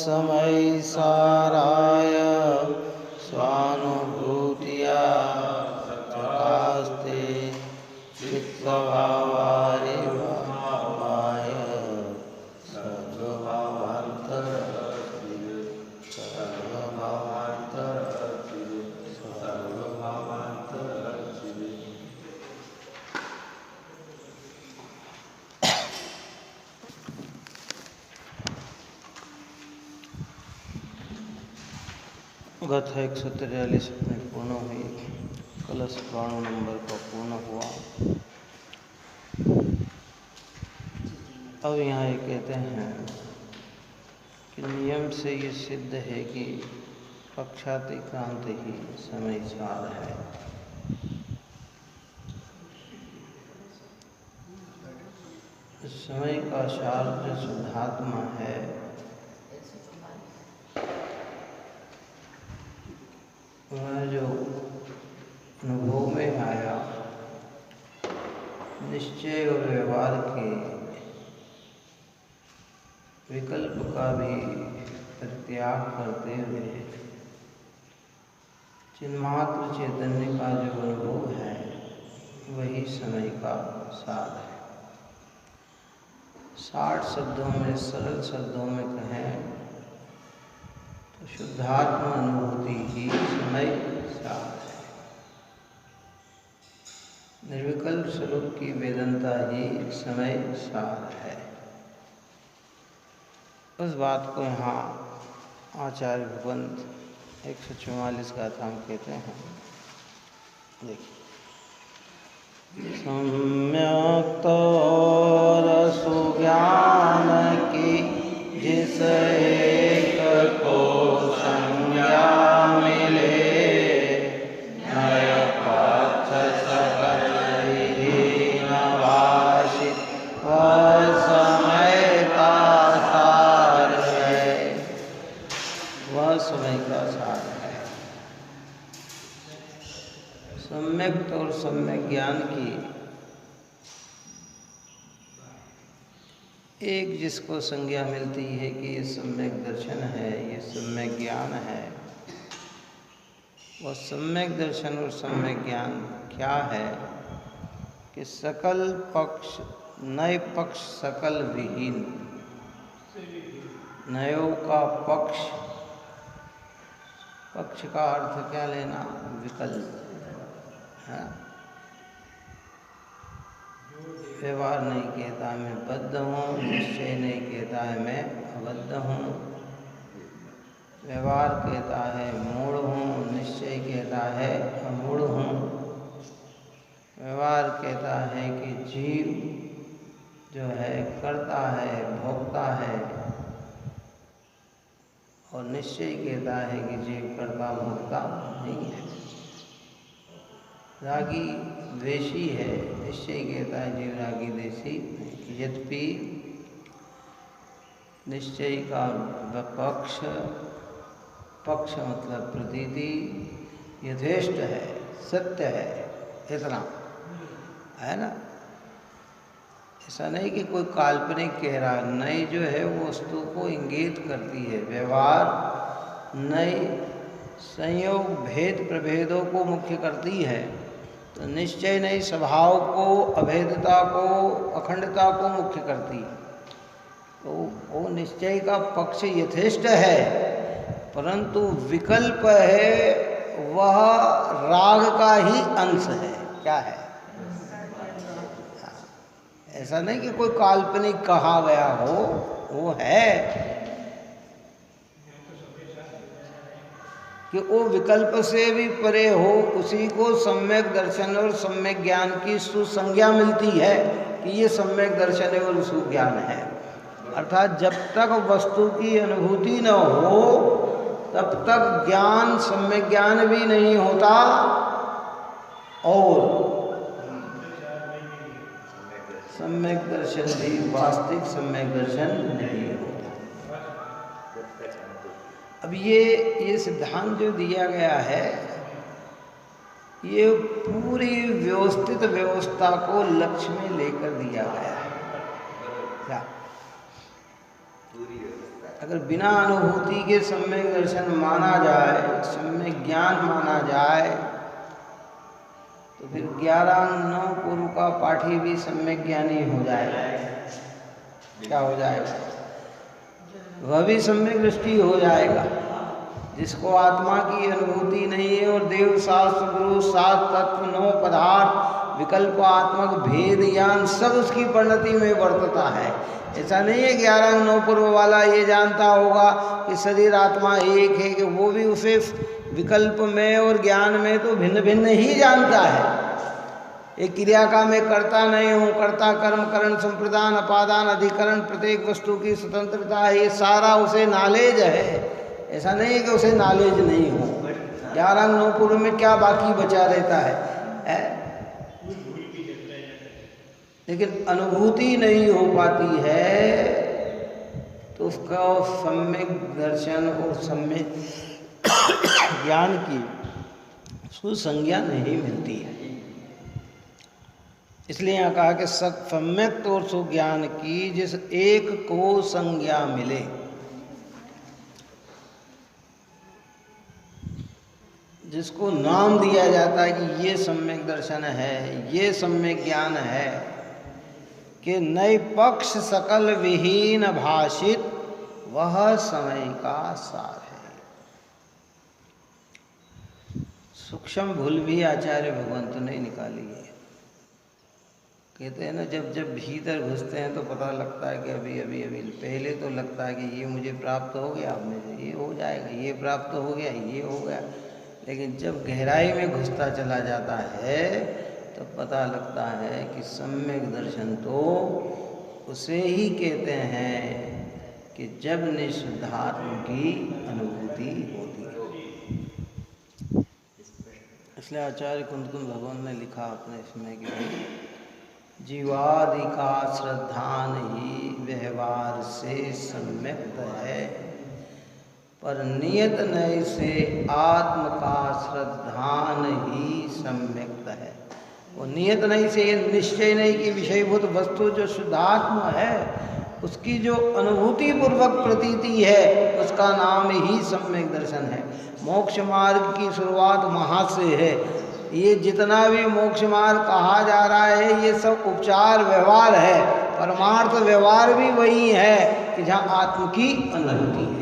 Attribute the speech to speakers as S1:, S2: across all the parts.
S1: समय साराय स्वानुभूतिया प्रकास्ते चित्स्वभावाय भावाय सर्वभावांतर गत 143 में पूर्ण हुई। कलश 92 नंबर का पूर्ण हुआ। अब यहाँ ये कहते हैं कि नियम से ये सिद्ध है कि पक्षातिक्रांत ही समय सार है। समय का सार जो शुद्धात्मा है वह जो अनुभव में आया, निश्चय और व्यवहार के विकल्प का भी परित्याग करते हुए चिन्मात्र चैतन्य का जो अनुभव है वही समय का सार है। 60 शब्दों में, सरल शब्दों में कहें तो शुद्धात्मा अनुभूति ही समय सार है। निर्विकल्प स्वरूप की वेदनता ही समय सार है। उस बात को यहाँ आचार्य भगवंत 144 का काम कहते हैं। देखिए, सम्यक्त सुज्ञान की जिस एक को संज्ञा मिले, नय पक्ष सकल विहीन भाषित वह समय का सार है। वह समय का सार है। सम्यक और सम्यक ज्ञान की एक जिसको संज्ञा मिलती है कि ये सम्यक दर्शन है, ये सम्यक ज्ञान है। वह सम्यक दर्शन और सम्यक ज्ञान क्या है कि सकल पक्ष, नय पक्ष सकल विहीन। नयों का पक्ष, पक्ष का अर्थ क्या लेना? विकल्प है। व्यवहार नहीं कहता मैं बद्ध हूँ, निश्चय नहीं कहता है मैं अबद्ध हूँ। व्यवहार कहता है मूढ़ हूँ, निश्चय कहता है अमूढ़ हूँ। व्यवहार कहता है कि जीव जो है करता है, भोगता है, और निश्चय कहता है कि जीव करता भोगता नहीं है। रागी द्वेषी है, निश्चय कहता है जीव रागी द्वेषी। यद्यपि निश्चय का पक्ष, पक्ष मतलब प्रतीति, यथेष्ट है, सत्य है, इतना है ना। ऐसा नहीं कि कोई काल्पनिक कह रहा। नई जो है वो वस्तु को इंगित करती है। व्यवहार नई संयोग भेद प्रभेदों को मुख्य करती है, तो निश्चय नहीं स्वभाव को, अभेदता को, अखंडता को मुख्य करती है। तो वो निश्चय का पक्ष यथेष्ट है, परंतु विकल्प है वह राग का ही अंश है। क्या है? ऐसा नहीं कि कोई काल्पनिक कहा गया हो, वो है कि वो विकल्प से भी परे हो। उसी को सम्यक दर्शन और सम्यक ज्ञान की सुसंज्ञा मिलती है कि ये सम्यक दर्शन और सुज्ञान है। अर्थात जब तक वस्तु की अनुभूति न हो तब तक ज्ञान, सम्यक ज्ञान भी नहीं होता और सम्यक दर्शन भी, वास्तविक सम्यक दर्शन नहीं होता। अब ये सिद्धांत जो दिया गया है, ये पूरी व्यवस्थित व्यवस्था को लक्ष्य में लेकर दिया गया है। क्या? अगर बिना अनुभूति के सम्यक दर्शन माना जाए, सम्यक ज्ञान माना जाए, तो फिर 11-9 पूर्व का पाठी भी सम्यक ज्ञानी हो जाएगा। क्या हो जाएगा? वह भी सम्यक दृष्टि हो जाएगा। जिसको आत्मा की अनुभूति नहीं है और देव शास्त्र गुरु सात तत्व 9 पदार्थ विकल्प आत्मक भेद ज्ञान सब उसकी परिणति में वर्तता है। ऐसा नहीं है 11-9 पूर्व वाला ये जानता होगा कि शरीर आत्मा एक है, कि वो भी उसे विकल्प में और ज्ञान में तो भिन्न भिन्न ही जानता है। एक क्रिया का मैं करता नहीं हूँ, कर्ता कर्म करण संप्रदान अपादान अधिकरण प्रत्येक वस्तु की स्वतंत्रता है, ये सारा उसे नॉलेज है। ऐसा नहीं है कि उसे नॉलेज नहीं हो। 11-9 पूर्व में क्या बाकी बचा रहता है? लेकिन अनुभूति नहीं हो पाती है तो उसका सम्यक दर्शन और सम्यक ज्ञान की सुसंज्ञा नहीं मिलती है। इसलिए यहाँ कहा कि सम्यक और सुज्ञान की जिस एक को संज्ञा मिले, जिसको नाम दिया जाता है कि ये सम्यक दर्शन है, ये सम्यक ज्ञान है, कि नए पक्ष सकल विहीन भाषित वह समय का सार है। सूक्ष्म भूल भी आचार्य भगवंत ने निकाली है। कहते हैं ना, जब जब भीतर घुसते हैं तो पता लगता है कि अभी अभी अभी पहले तो लगता है कि ये मुझे प्राप्त हो गया, अब मुझे ये हो जाएगा, ये प्राप्त हो गया, ये हो गया। लेकिन जब गहराई में घुसता चला जाता है तो पता लगता है कि सम्यक दर्शन तो उसे ही कहते हैं कि जब निःशुद्धात्म की अनुभूति होती है। इसलिए आचार्य कुंदकुंद भगवान ने लिखा अपने इसमें कि भाई जीवादि का श्रद्धान ही व्यवहार से सम्यक्त है, पर नियत नय से आत्म का श्रद्धान ही सम्यक्त है। वो नियत नहीं से ये निश्चय नहीं कि विषयभूत वस्तु जो शुद्धात्मा है उसकी जो अनुभूति पूर्वक प्रतीति है उसका नाम ही सम्यक दर्शन है। मोक्ष मार्ग की शुरुआत वहाँ से है। ये जितना भी मोक्ष मार्ग कहा जा रहा है ये सब उपचार व्यवहार है, परमार्थ व्यवहार भी वही है कि जहाँ आत्म की अनुभूति है।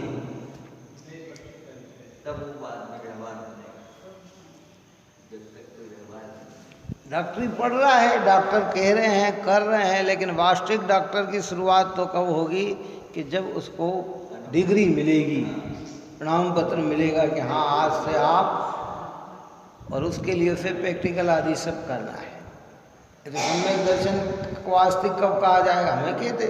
S1: डॉक्टरी पढ़ रहा है, डॉक्टर कह रहे हैं, कर रहे हैं, लेकिन वास्तविक डॉक्टर की शुरुआत तो कब होगी कि जब उसको डिग्री मिलेगी, प्रमाण पत्र मिलेगा कि हाँ आज से आप, और उसके लिए फिर प्रैक्टिकल आदि सब करना है। तो सम्यक दर्शन को वास्तविक कब कहा जाएगा? हमें कहते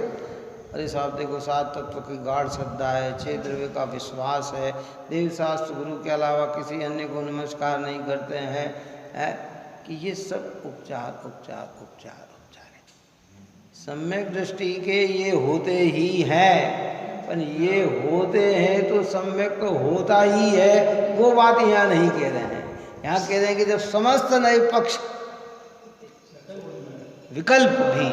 S1: अरे साहब देखो 7 तत्व की गाढ़ श्रद्धा है, 6 द्रव्य का विश्वास है, देव शास्त्र गुरु के अलावा किसी अन्य को नमस्कार नहीं करते हैं, कि ये सब उपचार उपचार उपचार उपचार है। सम्यक दृष्टि के ये होते ही हैं, पर ये होते हैं तो सम्यक तो होता ही है, वो बात यहाँ नहीं कह रहे हैं। यहाँ कह रहे हैं कि जब समस्त नए पक्ष विकल्प भी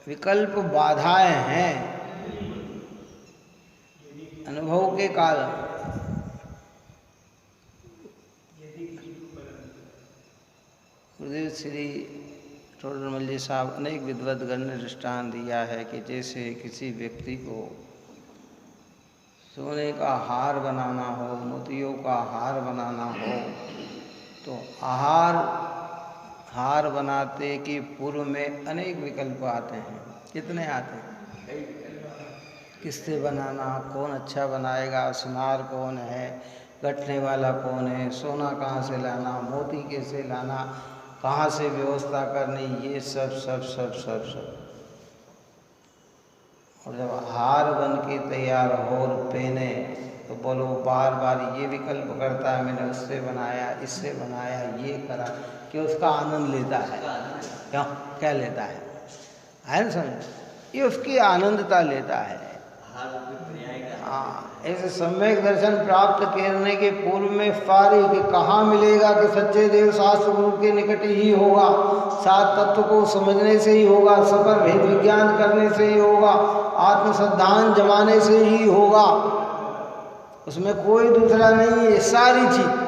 S1: विकल्प बाधाएं हैं अनुभव के कारण, गुरुदेव श्री टोडरमल जी साहब अनेक विद्वद्गण ने दृष्टांत दिया है कि जैसे किसी व्यक्ति को सोने का हार बनाना हो, मोतियों का हार बनाना हो, तो हार बनाते कि पूर्व में अनेक विकल्प आते हैं। कितने आते हैं? किससे बनाना, कौन अच्छा बनाएगा, सुनार कौन है, गठने वाला कौन है, सोना कहाँ से लाना, मोती कैसे लाना, कहाँ से व्यवस्था करनी, ये सब सब सब सब सब। और जब हार बन के तैयार हो और पहने तो बोलो बार बार ये विकल्प करता है, मैंने उससे बनाया, इससे बनाया, ये करा, कि उसका आनंद लेता है। क्यों? क्या लेता है ना समझ? ये उसकी आनंदता लेता है। हाँ, ऐसे सम्यक दर्शन प्राप्त करने के पूर्व में सारी कि कहाँ मिलेगा कि सच्चे देव शास्त्र गुरु के निकट ही होगा, सात तत्व को समझने से ही होगा, सफल भेद विज्ञान करने से ही होगा, आत्म श्रद्धान जमाने से ही होगा, उसमें कोई दूसरा नहीं है। सारी चीज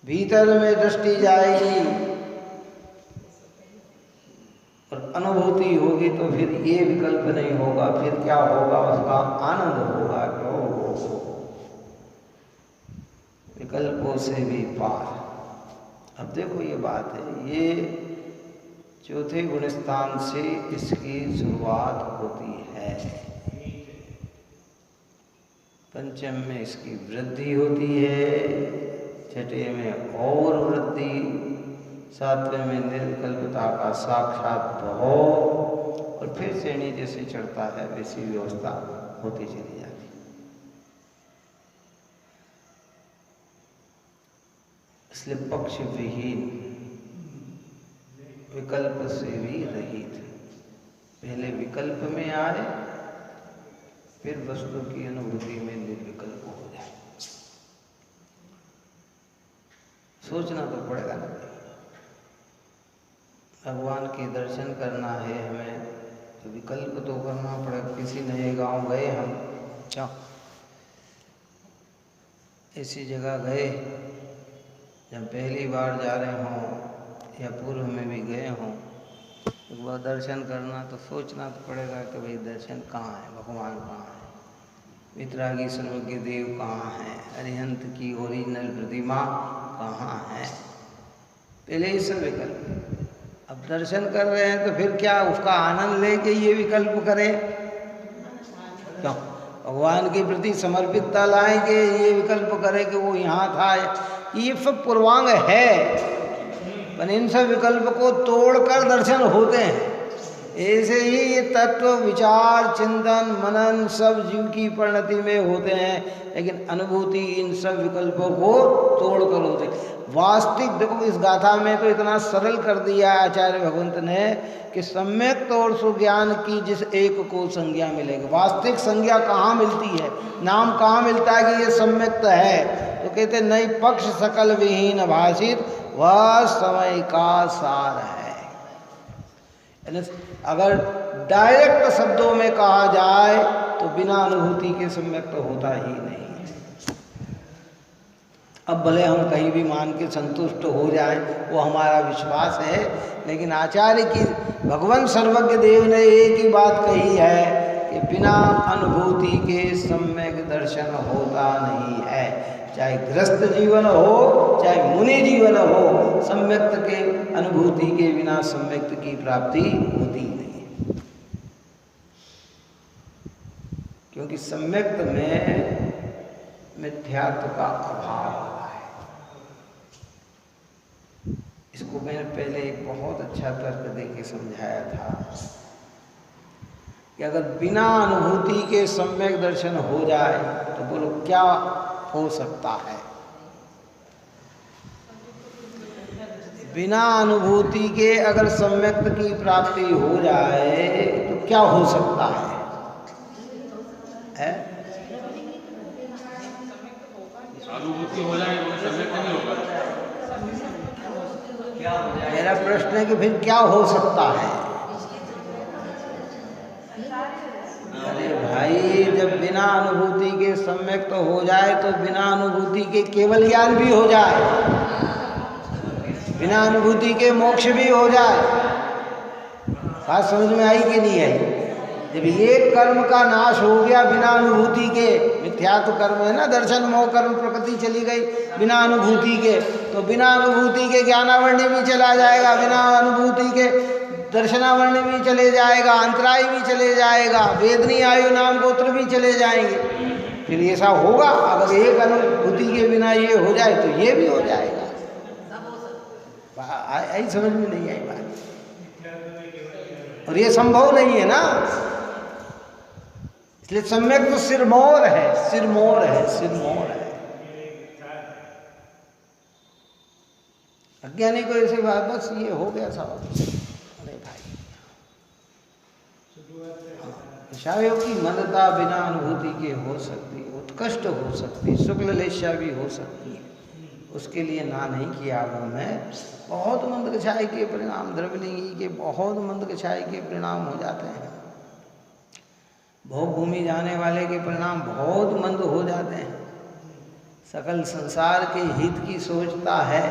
S1: भीतर में दृष्टि जाएगी और अनुभूति होगी तो फिर ये विकल्प नहीं होगा। फिर क्या होगा? उसका आनंद होगा। क्यों? विकल्पों से भी पार। अब देखो ये बात है, ये चौथे गुण स्थान से इसकी शुरुआत होती है। पंचम में इसकी वृद्धि होती है, छठे में और वृद्धि, सातवें में निर्विकल्पता का साक्षात भाव, और फिर श्रेणी जैसे चढ़ता है वैसी व्यवस्था होती चली जाती। इसलिए पक्ष विहीन, विकल्प से भी रहित, पहले विकल्प में आए फिर वस्तु की अनुभूति में निर्विकल्प हो जाए। सोचना तो पड़ेगा ना, भगवान के दर्शन करना है हमें तो विकल्प तो करना पड़ेगा। किसी नए गांव गए हम, क्या ऐसी जगह गए जब पहली बार जा रहे हों या पूर्व में भी गए हों, एक बार दर्शन करना तो सोचना तो पड़ेगा कि भाई दर्शन कहाँ है, भगवान कहाँ है, वितरागी सर्वज्ञ देव कहाँ है, अरिहंत की ओरिजिनल प्रतिमा कहाँ है। पहले ही सब विकल्प। अब दर्शन कर रहे हैं तो फिर क्या उसका आनंद लेके ये विकल्प करें? क्यों? भगवान के प्रति समर्पितता लाएंगे, ये विकल्प करें कि वो यहाँ था। ये सब पूर्वांग है, पर इन सब विकल्प को तोड़कर दर्शन होते हैं। ऐसे ही ये तत्व विचार चिंतन मनन सब जीव की परिणति में होते हैं, लेकिन अनुभूति इन सब विकल्पों को तोड़कर होते। वास्तविक देखो, इस गाथा में तो इतना सरल कर दिया है आचार्य भगवंत ने कि सम्यक तौर सुज्ञान की जिस एक को संज्ञा मिलेगी। वास्तविक संज्ञा कहाँ मिलती है, नाम कहाँ मिलता है कि ये सम्यक्त है? तो कहते नहीं, पक्ष सकल विहीन भाषित वह समय का सार है। अगर डायरेक्ट शब्दों में कहा जाए तो बिना अनुभूति के सम्यक तो होता ही नहीं। अब भले हम कहीं भी मान के संतुष्ट हो जाएं, वो हमारा विश्वास है, लेकिन आचार्य की भगवान सर्वज्ञ देव ने एक ही बात कही है कि बिना अनुभूति के सम्यक दर्शन होता नहीं है। चाहे गृहस्थ जीवन हो चाहे मुनि जीवन हो, सम्यक्त के अनुभूति के बिना सम्यक्त की प्राप्ति होती नहीं है। क्योंकि सम्यक्त में मिथ्यात्व का अभाव होता है। इसको मैंने पहले एक बहुत अच्छा तर्क देके समझाया था कि अगर बिना अनुभूति के सम्यक दर्शन हो जाए तो बोलो क्या हो सकता है? बिना अनुभूति के अगर सम्यक्त की प्राप्ति हो जाए तो क्या हो सकता है?
S2: अनुभूति हो जाए तो सम्यक्त नहीं होगा।
S1: मेरा प्रश्न है कि फिर क्या हो सकता है? अरे भाई, जब बिना अनुभूति के सम्यक्त हो जाए तो बिना अनुभूति के केवल ज्ञान भी हो जाए, बिना अनुभूति के मोक्ष भी हो जाए। बात समझ में आई कि नहीं आई? जब एक कर्म का नाश हो गया बिना अनुभूति के, मिथ्यात्व कर्म है ना, दर्शन मोह कर्म प्रकृति चली गई बिना अनुभूति के, तो बिना अनुभूति के ज्ञानावरणी भी चला जाएगा, बिना अनुभूति के दर्शनावरणी भी चले जाएगा, अंतराय भी चले जाएगा, वेदनी आयु नाम गोत्र भी चले जाएंगे। फिर ऐसा होगा, अगर एक अनुभूति के बिना ये हो जाए तो ये भी हो जाएगा। आई समझ में नहीं आई बात? और ये संभव नहीं है ना, इसलिए सम्यक तो सिरमौर है, सिरमौर है, सिरमौर है। अज्ञानी को ऐसी बात, बस ये हो गया साहब। अरे भाई, कषायों की मंदता बिना अनुभूति के हो सकती, उत्कृष्ट हो सकती, शुक्ल लेशा भी हो सकती है। उसके लिए ना नहीं किया उन्होंने। बहुत मंद कषाय के परिणाम, द्रवलिंगी के बहुत मंद कषाय के परिणाम हो जाते हैं। भोग भूमि जाने वाले के परिणाम बहुत मंद हो जाते हैं। सकल संसार के हित की सोचता है,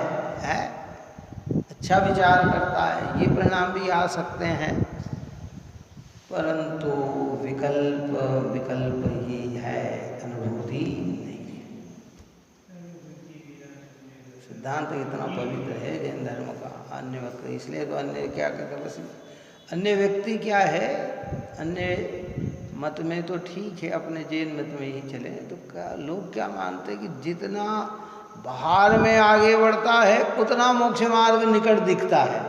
S1: अच्छा विचार करता है, ये परिणाम भी आ सकते हैं। परंतु विकल्प ही है, अनुभूति नहीं है। सिद्धांत इतना पवित्र है जैन धर्म का। अन्य व्यक्ति इसलिए तो अन्य क्या कहते, बस अन्य व्यक्ति क्या है, अन्य मत में तो ठीक है, अपने जैन मत में ही चले तो क्या लोग क्या मानते हैं कि जितना बाहर में आगे बढ़ता है उतना मोक्ष मार्ग निकट दिखता है।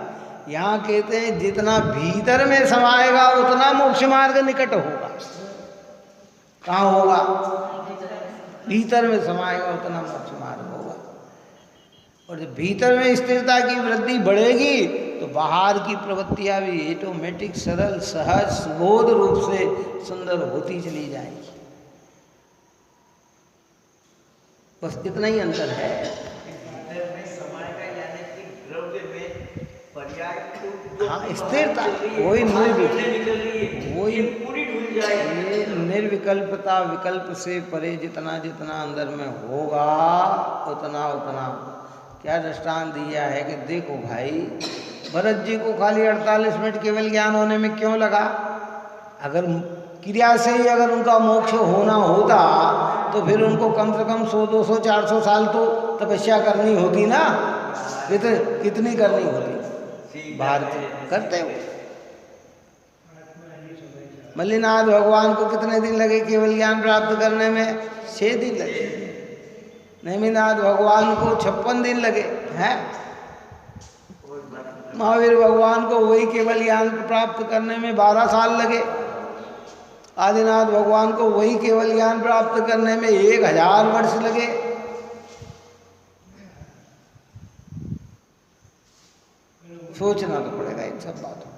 S1: यहाँ कहते हैं जितना भीतर में समाएगा उतना मोक्ष मार्ग निकट होगा। कहाँ होगा? भीतर में समाएगा उतना मोक्ष मार्ग होगा। और जब भीतर में स्थिरता की वृद्धि बढ़ेगी तो बाहर की प्रवृत्तियाँ भी ऑटोमेटिक सरल सहज सुबोध रूप से सुंदर होती चली जाएगी। बस इतना ही अंतर है। हाँ, स्थिरता वही निर्विकल्पता, विकल्प से परे जितना जितना अंदर में होगा उतना उतना। क्या दृष्टांत दिया है कि देखो भाई, भरत जी को खाली 48 मिनट केवल ज्ञान होने में क्यों लगा? अगर क्रिया से ही अगर उनका मोक्ष होना होता तो फिर उनको कम से कम 100, 200, 400 साल तो तपस्या करनी होती ना। कितनी करनी होती? भारत करते हो। मल्लीनाथ भगवान को कितने दिन लगे केवल ज्ञान प्राप्त करने में? 6 दिन लगे। नेमिनाथ भगवान को 56 दिन लगे हैं। महावीर भगवान को वही केवल ज्ञान प्राप्त करने में 12 साल लगे। आदिनाथ भगवान को वही केवल ज्ञान प्राप्त करने में 1000 वर्ष लगे। सोचना तो पड़ेगा इन सब बातों।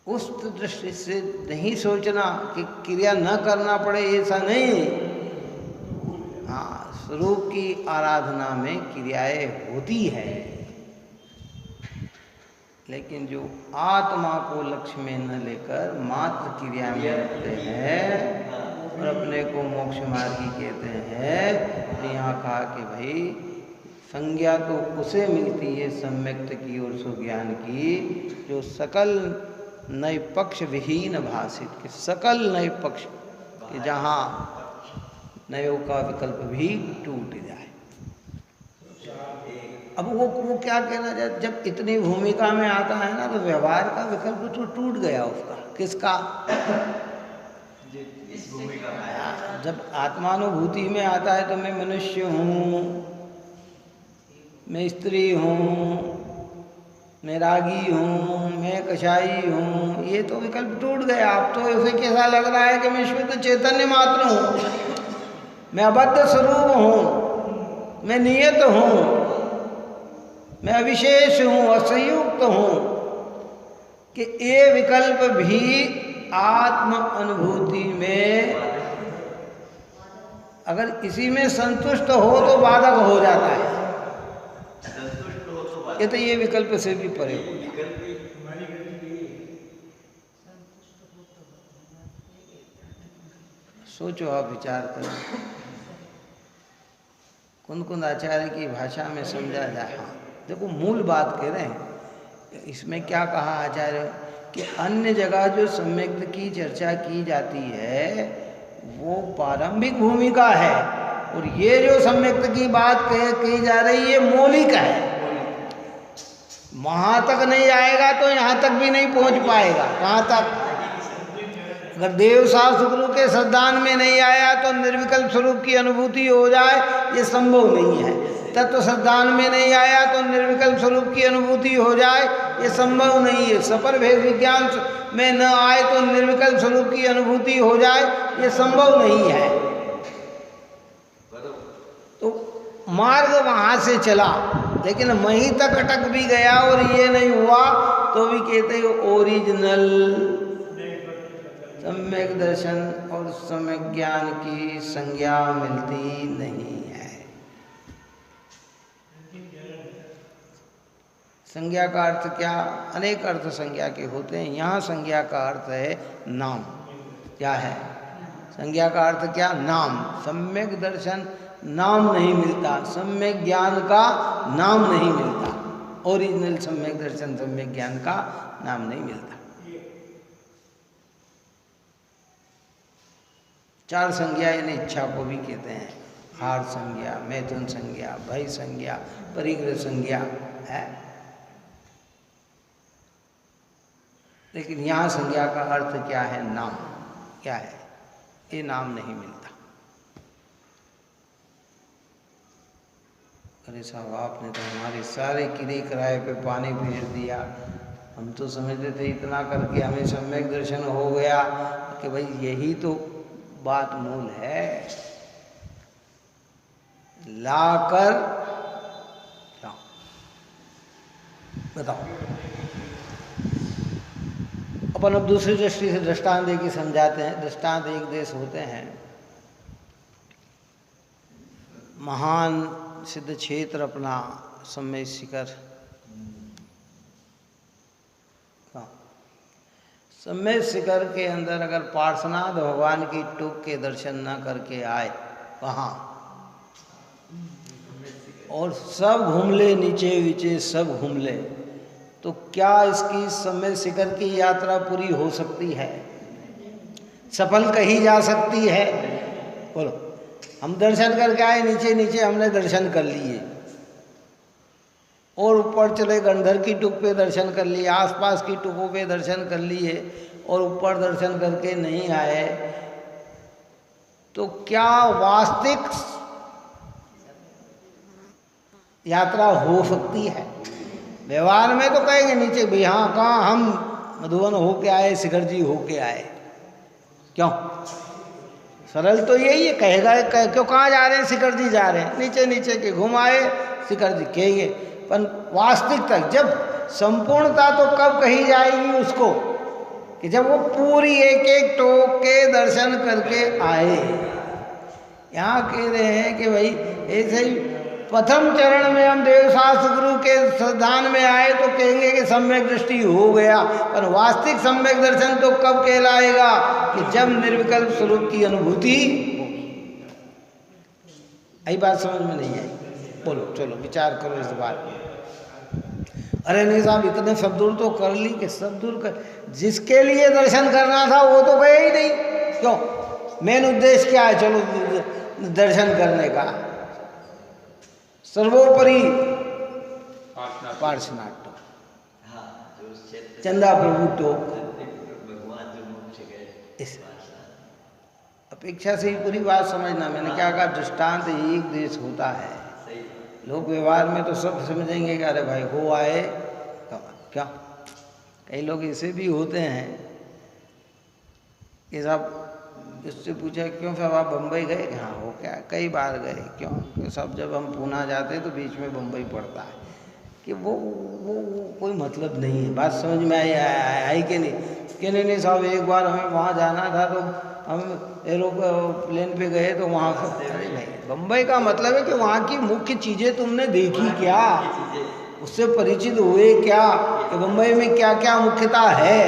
S1: उस दृष्टि से नहीं सोचना कि क्रिया न करना पड़े, ऐसा नहीं। हाँ, स्वरूप की आराधना में क्रियाएं होती है, लेकिन जो आत्मा को लक्ष्य में न लेकर मात्र क्रिया में रखते हैं और अपने को मोक्ष मार्गी कहते हैं, तो यहाँ कहा कि भाई संज्ञा तो उसे मिलती है सम्यक्त की और सुज्ञान की जो सकल नए पक्ष विहीन भाषित के, सकल नए पक्ष के जहाँ नयों का विकल्प भी टूट जाए। अब वो क्या कहना चाहते, जब इतनी भूमिका में आता है ना तो व्यवहार का विकल्प तो टूट गया उसका। किसका? इस भूमिका में। जब आत्मानुभूति में आता है तो मैं मनुष्य हूँ, मैं स्त्री हूँ, मैं रागी हूँ, मैं कषाई हूँ, ये तो विकल्प टूट गया। अब तो उसे कैसा लग रहा है कि मैं शुद्ध चैतन्य मात्र हूँ, मैं अबद्ध स्वरूप हूँ, मैं नियत हूँ, मैं अविशेष हूँ, असंयुक्त हूँ। कि ये विकल्प भी आत्म अनुभूति में अगर इसी में संतुष्ट हो तो बाधक हो जाता है। ये तो ये विकल्प से भी परे हो जाता है। सोचो, आप विचार करो, कुंद आचार्य की भाषा में समझा जाए। हाँ, देखो मूल बात कह रहे हैं। इसमें क्या कहा आचार्य कि अन्य जगह जो सम्यक्त की चर्चा की जाती है वो प्रारंभिक भूमिका है, और ये जो सम्यक्त की बात कही जा रही है मौलिक है। वहाँ तक नहीं आएगा तो यहाँ तक भी नहीं पहुँच पाएगा। कहाँ तक? अगर देव शास्त्र गुरु के श्रद्धान में नहीं आया तो निर्विकल्प स्वरूप की अनुभूति हो जाए, ये संभव नहीं है। तत्व श्रद्धान में नहीं आया तो निर्विकल्प स्वरूप की अनुभूति हो जाए, ये संभव नहीं है। सपर भेद विज्ञान में न आए तो निर्विकल्प स्वरूप की अनुभूति हो जाए, ये संभव नहीं है। तो मार्ग वहाँ से चला लेकिन वहीं तक अटक भी गया और ये नहीं हुआ तो भी कहते हैं ओरिजिनल सम्यक दर्शन और सम्यक ज्ञान की संज्ञा मिलती नहीं है। संज्ञा का अर्थ क्या? अनेक अर्थ संज्ञा के होते हैं। यहाँ संज्ञा का अर्थ है नाम। क्या है संज्ञा का अर्थ? क्या? नाम। सम्यक दर्शन नाम नहीं मिलता, सम्यक ज्ञान का नाम नहीं मिलता। ओरिजिनल सम्यक दर्शन सम्यक ज्ञान का नाम नहीं मिलता। चार संज्ञा यानी इच्छा को भी कहते हैं। हार संज्ञा, मैथुन संज्ञा, भय संज्ञा, परिग्रह संज्ञा है। लेकिन यहाँ संज्ञा का अर्थ क्या है? नाम। क्या है? ये नाम नहीं मिलता। अरे साहब आपने तो हमारे सारे किले किराए पे पानी फेर दिया। हम तो समझते थे इतना करके हमें सम्यक दर्शन हो गया कि भाई यही तो बात मूल है। लाकर क्या बताओ। अपन अब दूसरी दृष्टि से दृष्टांत दे के समझाते हैं। दृष्टांत एक देश होते हैं, महान सिद्ध क्षेत्र अपना सम्यक शिखर। सम्यक शिखर के अंदर अगर पार्श्वनाथ भगवान की टूक के दर्शन न करके आए वहाँ और सब घूम ले, नीचे नीचे सब घूम ले, तो क्या इसकी सम्यक शिखर की यात्रा पूरी हो सकती है? सफल कही जा सकती है? बोलो। हम दर्शन करके आए, नीचे नीचे हमने दर्शन कर लिए और ऊपर चले गंधर की टुक पे दर्शन कर लिए, आसपास की टुकों पे दर्शन कर लिए और ऊपर दर्शन करके नहीं आए, तो क्या वास्तविक यात्रा हो सकती है? व्यवहार में तो कहेंगे नीचे भी, हाँ कहाँ हम मधुबन होके आए, शिखर जी होके आए। क्यों? सरल तो यही है, कहेगा क्यों कहाँ जा रहे हैं? शिखर जी जा रहे हैं। नीचे नीचे के घुम आए, शिखर जी कहेंगे। पर वास्तविकता जब संपूर्णता तो कब कही जाएगी उसको? कि जब वो पूरी एक एक टोक के दर्शन करके आए। यहाँ कह रहे हैं कि भाई ऐसे ही प्रथम चरण में हम देवशास्त्र गुरु के संधान में आए तो कहेंगे कि सम्यक दृष्टि हो गया, पर वास्तविक सम्यक दर्शन तो कब कहलाएगा? कि जब निर्विकल्प स्वरूप की अनुभूति होगी। यही बात समझ में नहीं आई? बोलो, चलो विचार करो इस बात में। अरे नहीं साहब इतने सब दूर तो कर ली कि सब दूर कर, जिसके लिए दर्शन करना था वो तो गए ही नहीं। क्यों? मेन उद्देश्य क्या है? चलो दर्शन करने का सर्वोपरि पार्श्वनाथ टोक, चंदा प्रभु टोक, इस अपेक्षा से ही पूरी बात समझना। मैंने क्या कहा? दृष्टांत एक देश होता है। लोग व्यवहार में तो सब समझेंगे कि अरे भाई हो आए क्या। कई लोग ऐसे भी होते हैं कि साहब इससे पूछा क्यों साहब आप बम्बई गए? हाँ हो क्या, कई बार गए। क्यों? सब जब हम पूना जाते तो बीच में बम्बई पड़ता है। कि वो कोई मतलब नहीं है। बात समझ में आई कि नहीं? कि नहीं साहब एक बार हमें वहाँ जाना था तो हम एरोप्लेन पे गए तो वहाँ से। अरे नहीं, बम्बई का मतलब है कि वहाँ की मुख्य चीज़ें तुमने देखी क्या, उससे परिचित हुए क्या, कि बम्बई में क्या क्या मुख्यता है।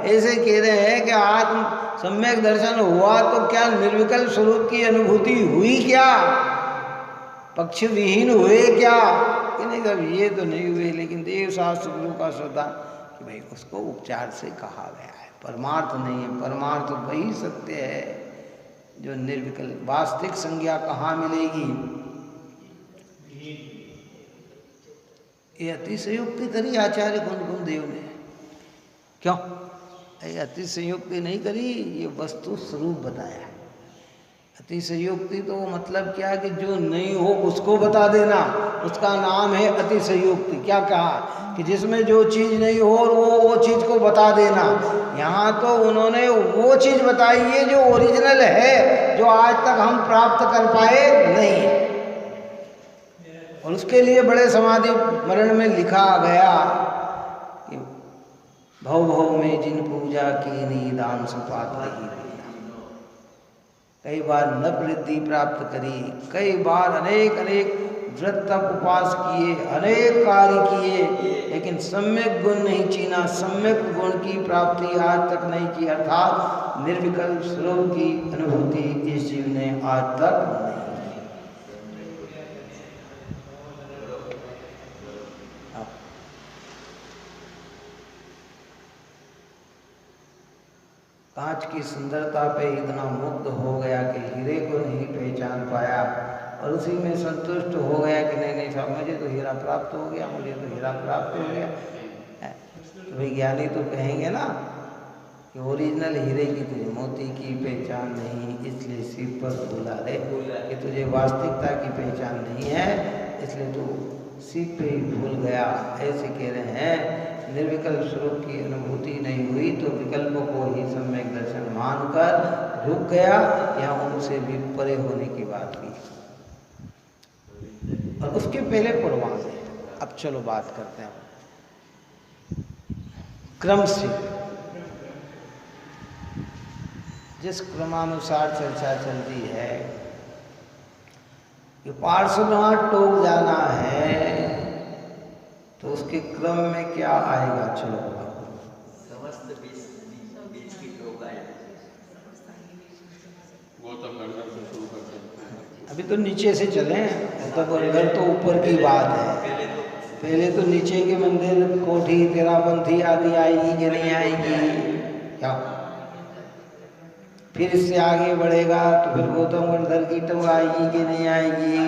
S1: ऐसे कह रहे हैं कि आत्म सम्यक दर्शन हुआ तो क्या निर्विकल्प स्वरूप की अनुभूति हुई क्या? पक्ष विहीन हुए क्या? कि नहीं साहब ये तो नहीं हुए, लेकिन देव शास्त्र गुरु का श्रद्धा कि भाई उसको उपचार से कहा गया है, परमार्थ नहीं है। परमार्थ वही सत्य है जो निर्विकल्प। वास्तविक संज्ञा कहाँ मिलेगी? ये अतिशयोक्ति करी आचार्य कुंद देव ने। क्यों? ये अतिशयोक्ति नहीं करी, ये वस्तु स्वरूप बताया है। अतिशयोक्ति तो मतलब क्या कि जो नहीं हो उसको बता देना, उसका नाम है अतिशयोक्ति। क्या कहा? कि जिसमें जो चीज़ नहीं हो और वो चीज़ को बता देना। यहाँ तो उन्होंने वो चीज़ बताई है जो ओरिजिनल है, जो आज तक हम प्राप्त कर पाए नहीं है। और उसके लिए बड़े समाधि मरण में लिखा गया कि भव भव में जिन पूजा की निदान सुपात्र ही दीना। कई बार नव वृद्धि प्राप्त करी, कई बार अनेक अनेक व्रत तप उपवास किए, अनेक कार्य किए, लेकिन सम्यक गुण नहीं चीना, सम्यक गुण की प्राप्ति आज तक नहीं की, अर्थात निर्विकल्प स्वरूप की अनुभूति इस जीव ने आज तक नहीं की। कांच की सुंदरता पे इतना मुग्ध हो गया कि हीरे को नहीं पहचान पाया, और उसी में संतुष्ट हो गया कि नहीं नहीं साहब मुझे तो हीरा प्राप्त हो गया, मुझे तो हीरा प्राप्त हो गया। तो विज्ञानी तो कहेंगे ना कि ओरिजिनल हीरे की तुझे मोती की पहचान नहीं, इसलिए सीप पर भूला रे, कि तुझे वास्तविकता की पहचान नहीं है, इसलिए तू सीप पे ही भूल गया। ऐसे कह रहे हैं, निर्विकल्प स्वरूप की अनुभूति नहीं हुई तो विकल्पों को ही सम्यक दर्शन मानकर रुक गया, या उनसे भी परे होने की बात की। और उसके पहले पूर्वांग है। अब चलो बात करते हैं क्रम से, जिस क्रमानुसार चर्चा चलती है कि पार्श्वनाथ टोक जाना है तो उसके क्रम में क्या आएगा। चलो
S3: समस्त बीच की टोक आएगी।
S2: गौतम गंगा से शुरू करते हैं।
S1: अभी तो नीचे से चलें, गौतम गंगा तो ऊपर की बात है। पहले तो नीचे के मंदिर कोठी तेरापंथी आदि आएगी कि नहीं आएगी क्या। फिर इससे आगे बढ़ेगा तो फिर गौतम गंधर की टोक आएगी कि नहीं आएगी,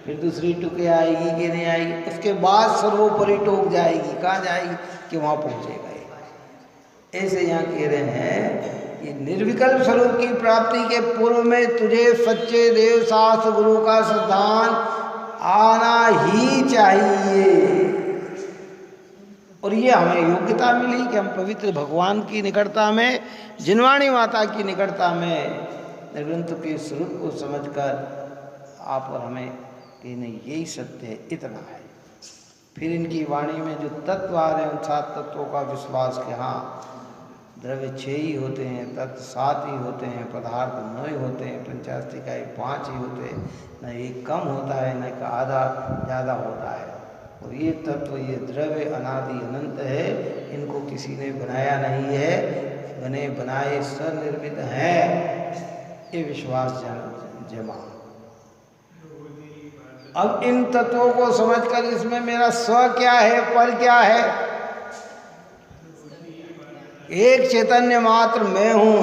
S1: फिर दूसरी टुके आएगी कि नहीं आएगी, उसके बाद सर्वोपरि टोक जाएगी। कहाँ जाएगी कि वहाँ पहुँचेगा। ऐसे यहाँ कह रहे हैं कि निर्विकल्प स्वरूप की प्राप्ति के पूर्व में तुझे सच्चे देव शास्त्र गुरु का सिद्धांत आना ही चाहिए। और ये हमें योग्यता मिली कि हम पवित्र भगवान की निकटता में, जिनवाणी माता की निकटता में निर्ग्रंथ के स्वरूप को समझकर आप और हमें कि नहीं यही सत्य है, इतना है। फिर इनकी वाणी में जो तत्व आ रहे हैं उन 7 तत्वों का विश्वास कि हाँ द्रव्य 6 ही होते हैं, तत्व 7 ही होते हैं, पदार्थ 9 ही होते हैं, पंचास्तिकाएँ 5 ही होते हैं, न एक कम होता है न एक आधा ज़्यादा होता है। और ये तत्व, ये द्रव्य अनादि अनंत है, इनको किसी ने बनाया नहीं है, बने बनाए स्वनिर्मित हैं, ये विश्वास जमा। अब इन तत्वों को समझकर इसमें मेरा स्व क्या है, पर क्या है। एक चैतन्य मात्र मैं हूँ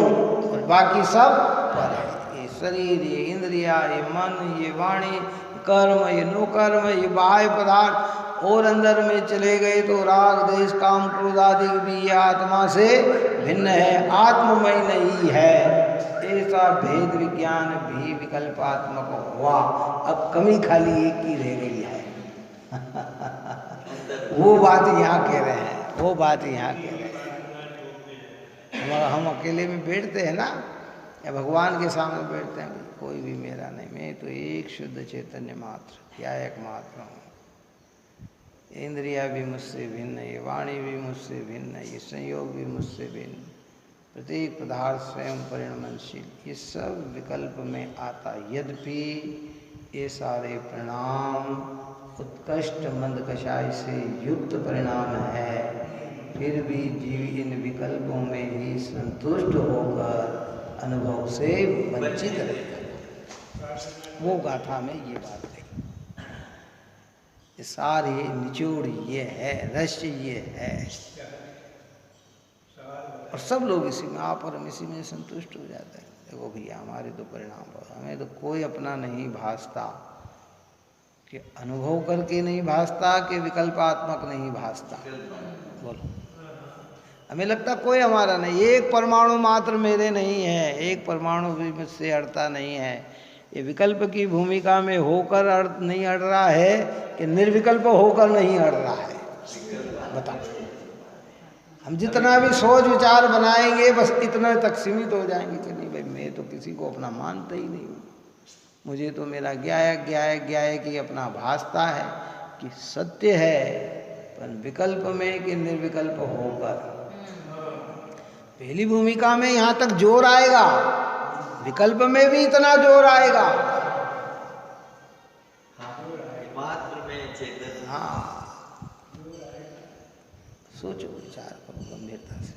S1: और बाकी सब पर है। ये शरीर, ये इंद्रिया, ये मन, ये वाणी, कर्म, ये नो कर्म, ये बाह्य पदार्थ, और अंदर में चले गए तो राग देश काम क्रोध आदि भी ये आत्मा से भिन्न है, आत्ममय नहीं है। ऐसा भेद विज्ञान भी विकल्पात्मक हुआ। अब कमी खाली एक की रह गई है। वो बात यहाँ कह रहे हैं, वो बात यहाँ कह रहे हैं। हम अकेले में बैठते हैं ना, या भगवान के सामने बैठते हैं, कोई भी मेरा नहीं, मैं तो एक शुद्ध चैतन्य मात्र, क्या एकमात्र हूँ। इंद्रिया भी मुझसे भिन्न, ये वाणी भी मुझसे भिन्न, ये संयोग भी मुझसे भिन्न, प्रत्येक पदार्थ स्वयं परिणमनशील, ये सब विकल्प में आता। यद्यपि ये सारे परिणाम उत्कृष्ट मंद कषाय से युक्त परिणाम है, फिर भी जीव इन विकल्पों में ही संतुष्ट होकर अनुभव से वंचित रहता है। वो गाथा में ये बात है। ये सारे निचोड़ ये है, रहस्य ये है, और सब लोग इसी में, आप और हम इसी में संतुष्ट हो जाते हैं। देखो भैया हमारे तो परिणाम, हमें तो कोई अपना नहीं भासता, कि अनुभव करके नहीं भासता, कि विकल्पात्मक नहीं भासता। बोलो, हमें लगता कोई हमारा नहीं, एक परमाणु मात्र मेरे नहीं है, एक परमाणु भी मुझसे अड़ता नहीं है। ये विकल्प की भूमिका में होकर नहीं अड़ रहा है कि निर्विकल्प होकर नहीं अड़ रहा है। बताओ, हम जितना भी सोच विचार बनाएंगे बस इतना तक सीमित हो जाएंगे कि नहीं भाई मैं तो किसी को अपना मानता ही नहीं हूँ, मुझे तो मेरा ज्ञाय की अपना भासता है कि सत्य है, पर विकल्प में कि निर्विकल्प होकर। पहली भूमिका में यहाँ तक जोर आएगा, विकल्प में भी इतना जोर आएगा।
S3: मात्र में चेतन।
S1: हाँ, सोचो, विचार करो गंभीरता से।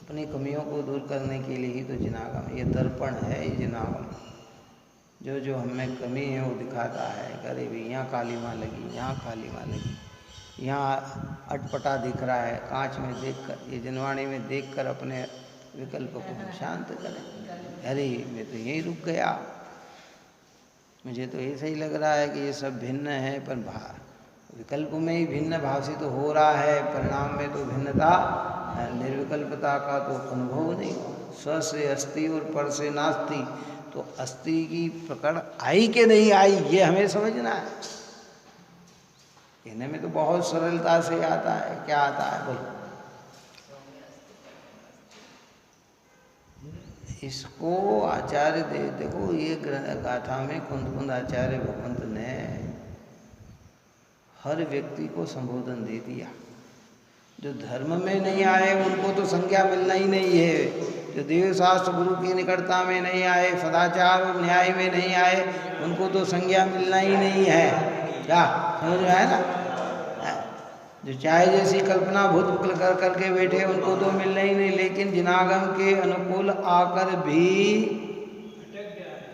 S1: अपनी कमियों को दूर करने के लिए ही तो जिनागम, ये दर्पण है, ये जिनागम जो हमें कमी है वो दिखाता है। अरे भी यहाँ काली माँ लगी, यहाँ काली माँ लगी, यहाँ अटपटा दिख रहा है, कांच में देखकर, ये जिनवाणी में देखकर अपने विकल्प को हम शांत करें। अरे मैं तो यही रुक गया, मुझे तो ये सही लग रहा है कि ये सब भिन्न है, पर विकल्प में ही भिन्न भाव से तो हो रहा है, परिणाम में तो भिन्नता, निर्विकल्पता का तो अनुभव नहीं। स्व से अस्ति और पर से नास्ति, तो अस्ति की पकड़ आई कि नहीं आई ये हमें समझना है। कहने में तो बहुत सरलता से आता है, क्या आता है बोलो? इसको आचार्य देखो, ये गाथा में कुंद आचार्य भगवंत ने हर व्यक्ति को संबोधन दे दिया। जो धर्म में नहीं आए उनको तो संज्ञा मिलना ही नहीं है, जो देव शास्त्र गुरु की निकटता में नहीं आए, सदाचार और न्याय में नहीं आए, उनको तो संज्ञा मिलना ही नहीं है। क्या समझ में आया ना? जो चाहे जैसी कल्पना भूत कर करके बैठे उनको तो मिलना ही नहीं, लेकिन जिनागम के अनुकूल आकर भी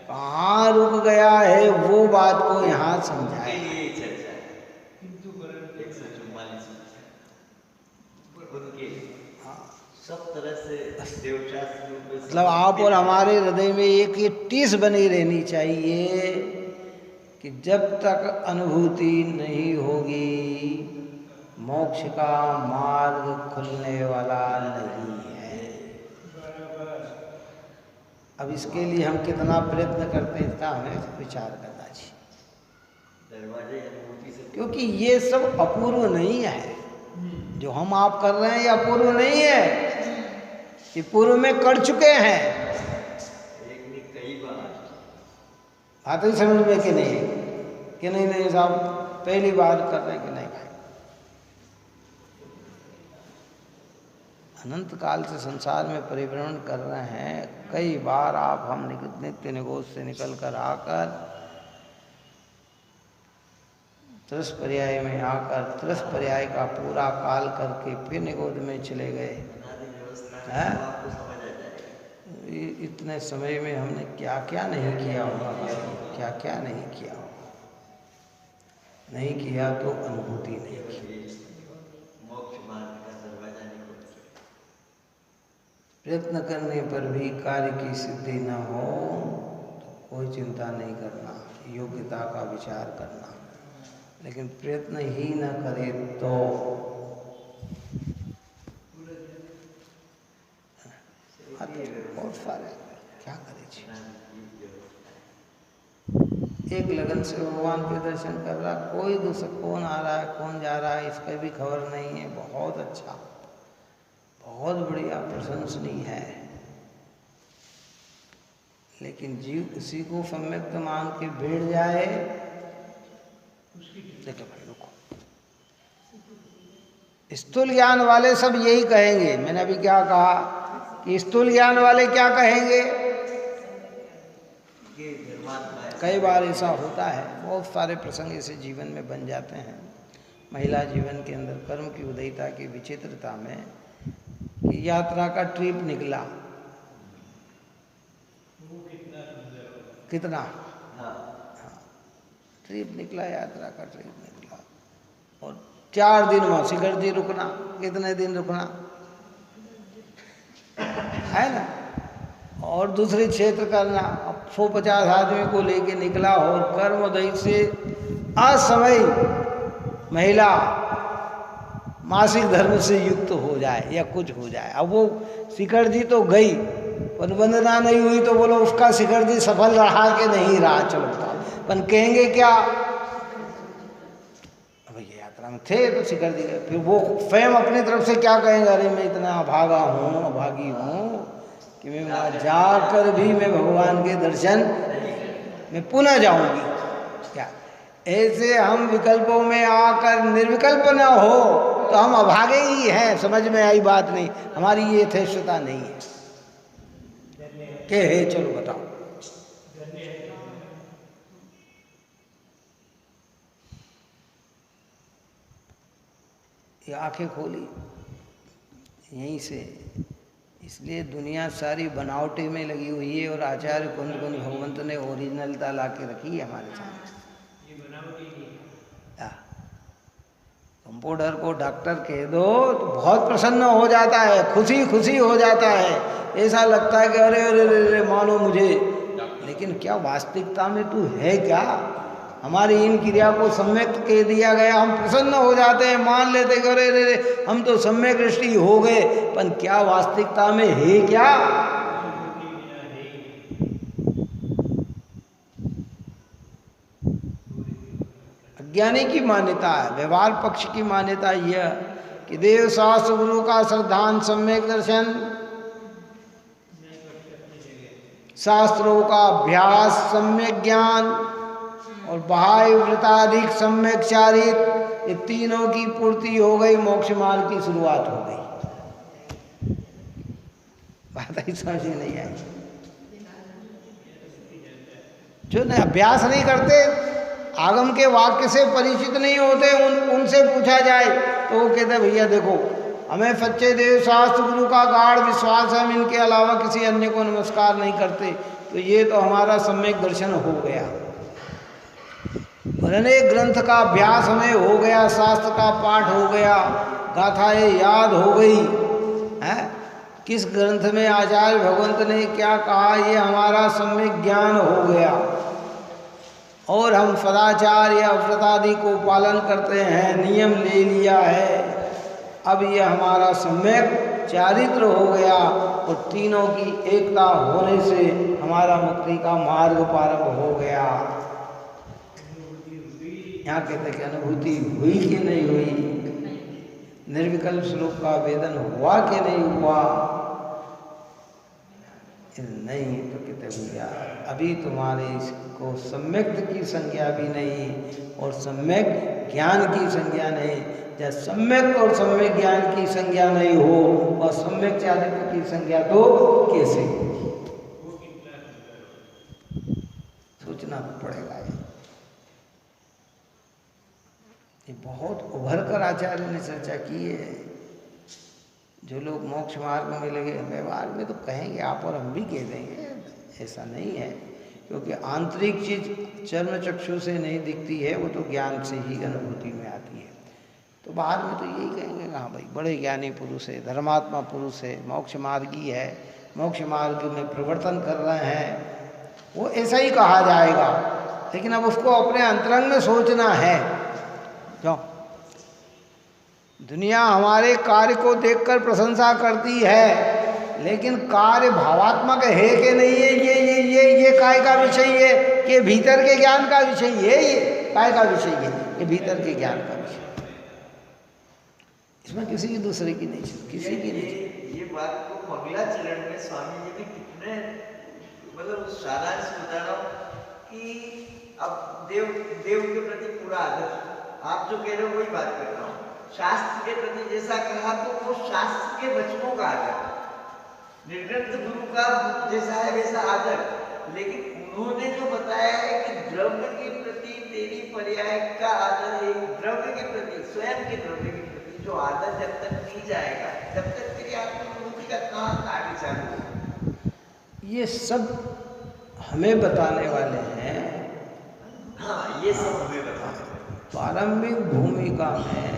S1: कहाँ रुक गया है वो बात को यहाँ समझाए।
S3: सब तरह से
S1: मतलब आप और हमारे हृदय में एक ये टीस बनी रहनी चाहिए कि जब तक अनुभूति नहीं होगी मोक्ष का मार्ग खुलने वाला नहीं है। अब इसके लिए हम कितना प्रयत्न करते हैं इसका हमें विचार करना चाहिए, क्योंकि ये सब अपूर्व नहीं है। जो हम आप कर रहे हैं ये अपूर्व नहीं है, ये पूर्व में कर चुके हैं। आते ही समझ में कि नहीं साहब पहली बार कर रहे हैं कि नहीं भाई। अनंत काल से संसार में परिभ्रमण कर रहे हैं, कई बार आप हम नित्य निगोद से निकल कर आकर त्रस पर्याय में आकर त्रस पर्याय का पूरा काल करके फिर निगोद में चले गए हैं। इतने समय में हमने क्या क्या नहीं किया होगा, क्या क्या नहीं किया होगा। नहीं किया तो अनुभूति नहीं की। प्रयत्न करने पर भी कार्य की सिद्धि न हो तो कोई चिंता नहीं करना, योग्यता का विचार करना। लेकिन प्रयत्न ही न करे तो बहुत सारे क्या करे। एक लगन से भगवान के दर्शन कर रहा, कोई दूसरा कौन आ रहा है कौन जा रहा है इसका भी खबर नहीं है। बहुत अच्छा, बहुत बढ़िया, प्रशंसनीय है। लेकिन जीव उसी को सम्यक्त मान के बैठ जाए। देखो भाई रुको, स्थूल ज्ञान वाले सब यही कहेंगे। मैंने अभी क्या कहा कि स्थूल ज्ञान वाले क्या कहेंगे? कई बार ऐसा होता है, बहुत सारे प्रसंग ऐसे जीवन में बन जाते हैं। महिला जीवन के अंदर कर्म की उदयता की विचित्रता में कि यात्रा का ट्रिप निकला, कितना ट्रिप निकला, यात्रा का ट्रिप निकला, और 4 दिन वहाँ शिखर जी रुकना। कितने दिन रुकना है ना, और दूसरे क्षेत्र करना। अब 150 आदमी को लेके निकला और कर्मोदय से असमय महिला मासिक धर्म से युक्त हो जाए या कुछ हो जाए। अब वो शिखर जी तो गई पर वंदना नहीं हुई, तो बोलो उसका शिखर जी सफल रहा कि नहीं रहा। चलो बताओ, पर कहेंगे क्या? अब ये यात्रा में थे तो शिखर जी गए। फिर वो स्वयं अपनी तरफ से क्या कहेंगे? अरे मैं इतना अभागा हूँ, अभागी हूँ कि मैं वहाँ जाकर भी मैं भगवान के दर्शन मैं पुनः जाऊंगी। क्या ऐसे हम विकल्पों में आकर निर्विकल्प न हो तो हम अभागे ही हैं। समझ में आई बात? नहीं, हमारी ये यथेष्टता नहीं है कि हे चलो बताओ। ये आंखें खोली यहीं से। इसलिए दुनिया सारी बनावटी में लगी हुई है और आचार्य कुंद कुंद भगवंत ने ओरिजिनलता ला के रखी है हमारे सामने। कंपाउंडर को डॉक्टर कह दो तो बहुत प्रसन्न हो जाता है, खुशी खुशी हो जाता है। ऐसा लगता है कि अरे अरे अरे मानो मुझे, लेकिन क्या वास्तविकता में तू है क्या? हमारी इन क्रिया को सम्यक कह दिया गया, हम प्रसन्न हो जाते हैं, मान लेते कि अरे अरे हम तो सम्यक दृष्टि हो गए, पर क्या वास्तविकता में है क्या? अज्ञानी की मान्यता है, व्यवहार पक्ष की मान्यता यह कि देव शास्त्र गुरु का श्रद्धान सम्यक दर्शन, शास्त्रों का अभ्यास सम्यक ज्ञान और बाह्य वृताधिक सम्यक चारित्र, ये तीनों की पूर्ति हो गई, मोक्ष मार्ग की शुरुआत हो गई। बात ही समझ में नहीं आई। जो नहीं अभ्यास नहीं करते, आगम के वाक्य से परिचित नहीं होते, उनसे पूछा जाए तो वो कहते भैया देखो हमें सच्चे देव शास्त्र गुरु का गाढ़ विश्वास है, हम इनके अलावा किसी अन्य को नमस्कार नहीं करते, तो ये तो हमारा सम्यक दर्शन हो गया। अनेक ग्रंथ का अभ्यास हमें हो गया, शास्त्र का पाठ हो गया, गाथाएं याद हो गई है, किस ग्रंथ में आचार्य भगवंत ने क्या कहा ये हमारा सम्यक ज्ञान हो गया, और हम सदाचार या व्रतादि को पालन करते हैं, नियम ले लिया है, अब ये हमारा सम्यक चारित्र हो गया, और तीनों की एकता होने से हमारा मुक्ति का मार्ग प्रारंभ हो गया। यहाँ कहते कि अनुभूति हुई कि नहीं हुई, निर्विकल्प स्वरूप का वेदन हुआ कि नहीं हुआ, नहीं तो कहते भैया अभी तुम्हारे इसको सम्यक की संज्ञा भी नहीं और सम्यक ज्ञान की संज्ञा नहीं। जब सम्यक और सम्यक ज्ञान की संज्ञा नहीं हो और सम्यक चारित्र की संज्ञा तो कैसे? सोचना पड़ेगा। ये बहुत उभर कर आचार्य ने चर्चा की है। जो लोग मोक्ष मार्ग में लगे व्यवहार में तो कहेंगे आप और हम भी कह देंगे, ऐसा नहीं है, क्योंकि आंतरिक चीज चर्म चक्षु से नहीं दिखती है, वो तो ज्ञान से ही अनुभूति में आती है। तो बाहर में तो यही कहेंगे हाँ भाई बड़े ज्ञानी पुरुष है, धर्मात्मा पुरुष है, मोक्ष मार्गी है, मोक्ष मार्ग में प्रवर्तन कर रहे हैं, वो ऐसा ही कहा जाएगा। लेकिन अब उसको अपने अंतरंग में सोचना है। क्यों? दुनिया हमारे कार्य को देखकर प्रशंसा करती है, लेकिन कार्य भावात्मक है कि नहीं है, ये काय का विषय है कि भीतर के ज्ञान का विषय है, ये काय का विषय है, ये भीतर के ज्ञान का विषय। इसमें किसी की दूसरे की नहीं, किसी की नहीं।
S3: ये बात को अगला चरण में स्वामी जी ने कितने मतलब सारांश बता रहा हूँ कि अब देव के प्रति पूरा आदर, आप जो कह रहे हो वही बात कर रहा हूँ। शास्त्र के प्रति जैसा कहा तो वो शास्त्र के वचनों का आदर, निर्ग्रंथ गुरु का जैसा है वैसा आदर, लेकिन उन्होंने जो बताया है कि द्रव्य के प्रति तेरी पर्याय का आदर है, द्रव्य के प्रति, स्वयं के द्रव्य के प्रति जो आदर जब तक नहीं जाएगा तब तक तेरी आत्मानुभूति का कहाँ कार्य चालू है।
S1: ये सब हमें बताने वाले हैं।
S3: हाँ, ये सब हमें बताने वाले।
S1: प्रारंभिक भूमिका में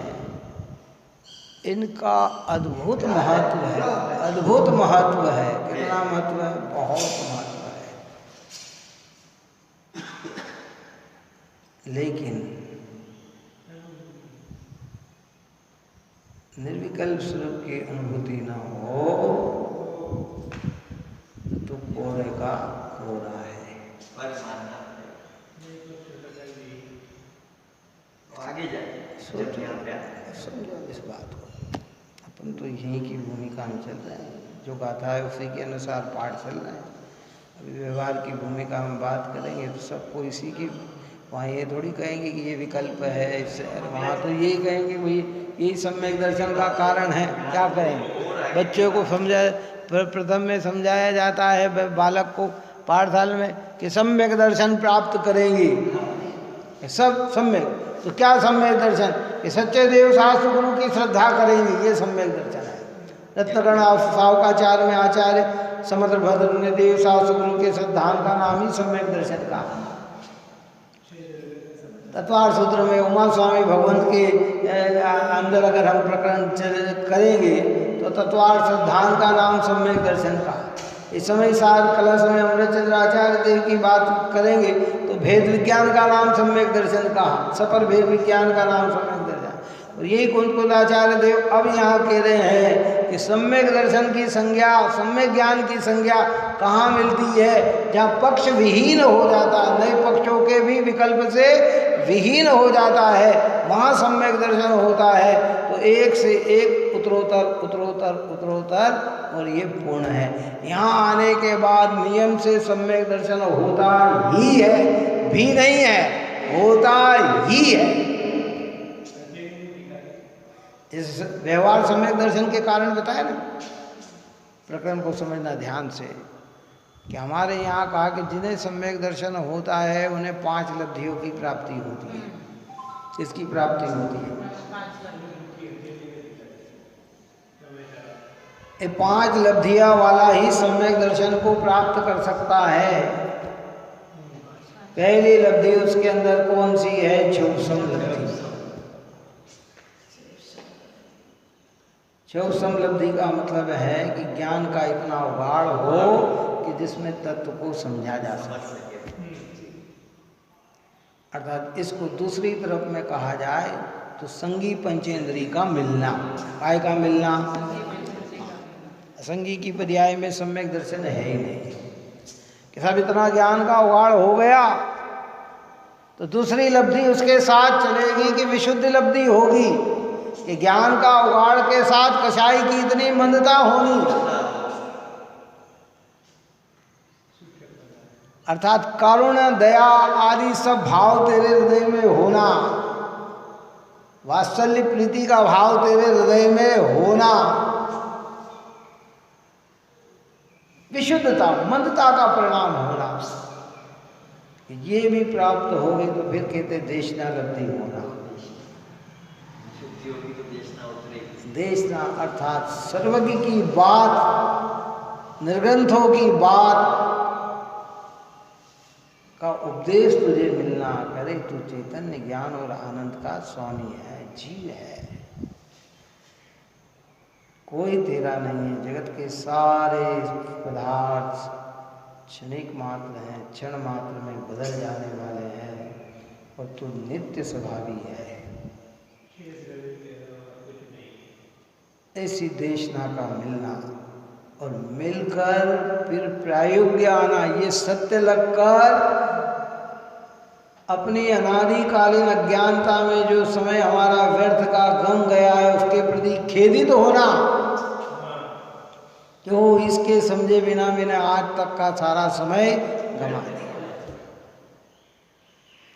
S1: इनका अद्भुत महत्व है, अद्भुत महत्व है। कितना महत्व है? बहुत महत्व है। लेकिन निर्विकल्प स्वरूप की अनुभूति न हो तो कोरे का कोरा है।
S3: आगे जाए
S1: समझो इस बात को। अपन तो यहीं की भूमिका में चल रहे हैं, जो गाथा है उसी के अनुसार पाठ चल रहे हैं। अभी व्यवहार की भूमिका में बात करेंगे तो सबको इसी की, वहाँ ये थोड़ी कहेंगे कि ये विकल्प है इससे, वहाँ तो यही कहेंगे भाई यही सम्यक दर्शन का कारण है। क्या करेंगे? बच्चों को प्रथम में समझाया जाता है बालक को पाठशाला में कि सम्यक दर्शन प्राप्त करेंगे, सब सम्यक। तो क्या सम्यक दर्शन? कि सच्चे देव शास्त्र गुरु की श्रद्धा करेंगे, ये सम्यक दर्शन है। रत्नगण सावकाचार्य में आचार्य समर्थ भद्र ने देव शास्त्र गुरु के सिद्धांत का नाम ही सम्यक दर्शन का। तत्वार्थ सूत्र में उमा स्वामी भगवंत के अंदर अगर हम प्रकरण करेंगे तो तत्वार्थ सिद्धांत का नाम सम्यक दर्शन का। इस समय सार कलश में अमृतचंद्र आचार्य देव की बात करेंगे तो भेद विज्ञान का नाम सम्यक दर्शन का, सफल भेद विज्ञान का नाम सम्यक दर्शन। और यही कुंतकुलाचार्य देव अब यहाँ कह रहे हैं कि सम्यक दर्शन की संज्ञा, सम्यक ज्ञान की संज्ञा कहाँ मिलती है? जहाँ पक्ष विहीन हो जाता है, नए पक्षों के भी विकल्प से विहीन हो जाता है, वहाँ सम्यक दर्शन होता है। तो एक से एक उत्तरोत्तर उत्तरोत्तर उत्तरोत्तर और ये पूर्ण है। यहाँ आने के बाद नियम से सम्यक दर्शन होता ही है, भी नहीं है, होता ही है। इस व्यवहार सम्यक दर्शन के कारण बताया ना, प्रकरण को समझना ध्यान से कि हमारे यहाँ कहा कि जिन्हें सम्यक दर्शन होता है उन्हें 5 लब्धियों की प्राप्ति होती है। इसकी प्राप्ति होती है, ये 5 लब्धियां वाला ही सम्यक दर्शन को प्राप्त कर सकता है। पहली लब्धि उसके अंदर कौन सी है? चौसम लब्धि। चौसम लब्धि का मतलब है कि ज्ञान का इतना उगाड़ हो कि जिसमें तत्व को समझा जा सके। अर्थात इसको दूसरी तरफ में कहा जाए तो संगी पंचेंद्री का मिलना। काय का मिलना? संगी की पर्याय में सम्यक दर्शन है ही नहीं कि सब इतना ज्ञान का उगाड़ हो गया तो दूसरी लब्धि उसके साथ चलेगी कि विशुद्ध लब्धि होगी कि ज्ञान का उगाड़ के साथ कसाई की इतनी मंदता होनी, अर्थात करुण दया आदि सब भाव तेरे हृदय में होना, वात्सल्य प्रीति का भाव तेरे हृदय में होना, विशुद्धता मंदता का परिणाम होना, ये भी प्राप्त हो गई तो फिर कहते देशना लब्धि होना। देशना अर्थात सर्वज्ञ की बात, निर्ग्रंथों की बात का उपदेश तुझे मिलना करे। तू चैतन्य ज्ञान और आनंद का स्वामी है, जीव है, कोई तेरा नहीं है। जगत के सारे पदार्थ क्षणिक मात्र हैं, क्षण मात्र में बदल जाने वाले हैं और तू नित्य स्वभावी है। ऐसी देशना का मिलना और मिलकर फिर प्रायोग्य आना, ये सत्य लगकर अपनी अनादिकालीन अज्ञानता में जो समय हमारा व्यर्थ का गम गया है उसके प्रति खेदित होना। क्यों? इसके समझे बिना मैंने आज तक का सारा समय गंवा दिया।